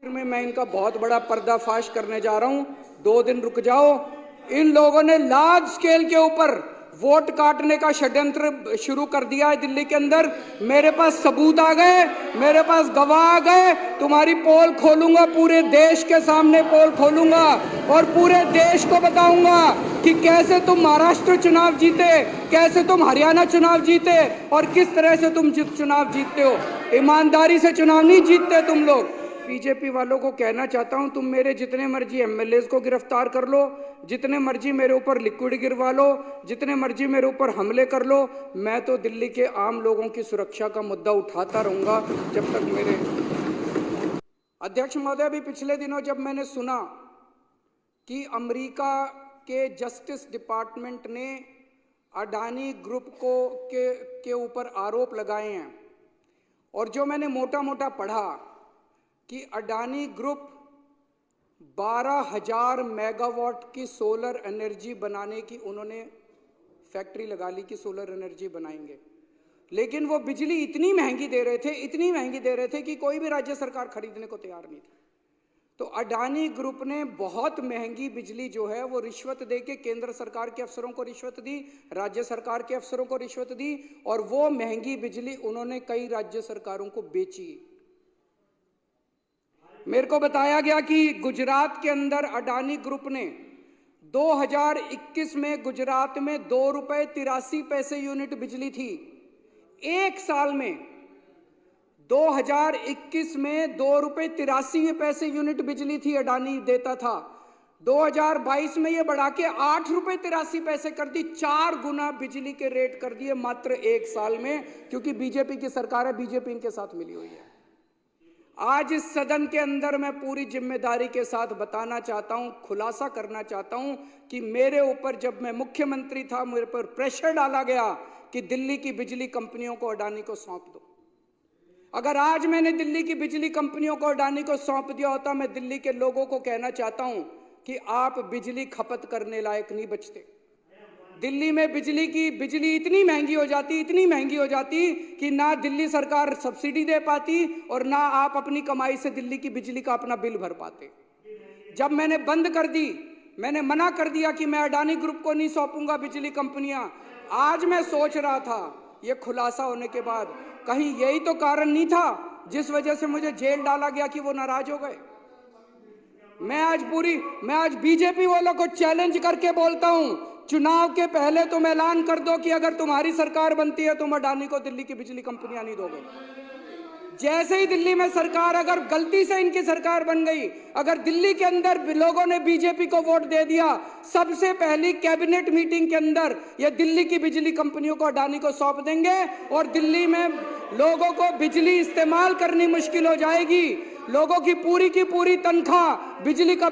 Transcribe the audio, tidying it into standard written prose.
में मैं इनका बहुत बड़ा पर्दाफाश करने जा रहा हूं। 2 दिन रुक जाओ। इन लोगों ने लार्ज स्केल के ऊपर वोट काटने का षड्यंत्र शुरू कर दिया है दिल्ली के अंदर। मेरे पास सबूत आ गए, मेरे पास गवाह आ गए। तुम्हारी पोल खोलूंगा, पूरे देश के सामने पोल खोलूंगा और पूरे देश को बताऊंगा कि कैसे तुम महाराष्ट्र चुनाव जीते, कैसे तुम हरियाणा चुनाव जीते और किस तरह से तुम चुनाव जीतते हो। ईमानदारी से चुनाव नहीं जीतते तुम लोग। बीजेपी वालों को कहना चाहता हूं, तुम मेरे जितने मर्जी एमएलएज को गिरफ्तार कर लो, जितने मर्जी मेरे ऊपर लिक्विड गिरवा लो, जितने मर्जी मेरे ऊपर हमले कर लो, मैं तो दिल्ली के आम लोगों की सुरक्षा का मुद्दा उठाता रहूंगा जब तक मेरे अध्यक्ष महोदय। भी पिछले दिनों जब मैंने सुना कि अमेरिका के जस्टिस डिपार्टमेंट ने अडानी ग्रुप के ऊपर आरोप लगाए हैं और जो मैंने मोटा मोटा पढ़ा कि अडानी ग्रुप 12,000 मेगावाट की सोलर एनर्जी बनाने की उन्होंने फैक्ट्री लगा ली कि सोलर एनर्जी बनाएंगे, लेकिन वो बिजली इतनी महंगी दे रहे थे कि कोई भी राज्य सरकार खरीदने को तैयार नहीं थी। तो अडानी ग्रुप ने बहुत महंगी बिजली जो है वो रिश्वत देके केंद्र सरकार के अफसरों को रिश्वत दी, राज्य सरकार के अफसरों को रिश्वत दी और वो महंगी बिजली उन्होंने कई राज्य सरकारों को बेची। मेरे को बताया गया कि गुजरात के अंदर अडानी ग्रुप ने 2021 में गुजरात में ₹2.83 यूनिट बिजली थी। एक साल में 2021 में ₹2.83 यूनिट बिजली थी अडानी देता था। 2022 में ये बढ़ा के ₹8.83 कर दी। 4 गुना बिजली के रेट कर दिए मात्र एक साल में, क्योंकि बीजेपी की सरकार है, बीजेपी इनके साथ मिली हुई है। आज इस सदन के अंदर मैं पूरी जिम्मेदारी के साथ बताना चाहता हूं, खुलासा करना चाहता हूं कि मेरे ऊपर जब मैं मुख्यमंत्री था, मेरे पर प्रेशर डाला गया कि दिल्ली की बिजली कंपनियों को अडानी को सौंप दो। अगर आज मैंने दिल्ली की बिजली कंपनियों को अडानी को सौंप दिया होता, मैं दिल्ली के लोगों को कहना चाहता हूं कि आप बिजली खपत करने लायक नहीं बचते। दिल्ली में बिजली इतनी महंगी हो जाती कि ना दिल्ली सरकार सब्सिडी दे पाती और ना आप अपनी कमाई से दिल्ली की बिजली का अपना बिल भर पाते। जब मैंने बंद कर दी, मैंने मना कर दिया कि मैं अडानी ग्रुप को नहीं सौंपूंगा बिजली कंपनियां। आज मैं सोच रहा था ये खुलासा होने के बाद कहीं यही तो कारण नहीं था जिस वजह से मुझे जेल डाला गया कि वो नाराज हो गए। मैं आज बीजेपी वालों को चैलेंज करके बोलता हूं, चुनाव के पहले तुम ऐलान कर दो कि अगर तुम्हारी सरकार बनती है तुम अडानी को दिल्ली की बिजली कंपनियां नहीं दोगे। जैसे ही दिल्ली में सरकार, अगर गलती से इनकी सरकार बन गई, अगर दिल्ली के अंदर लोगों ने बीजेपी को वोट दे दिया, सबसे पहली कैबिनेट मीटिंग के अंदर ये दिल्ली की बिजली कंपनियों को अडानी को सौंप देंगे और दिल्ली में लोगों को बिजली इस्तेमाल करनी मुश्किल हो जाएगी। लोगों की पूरी तनख्वाह बिजली का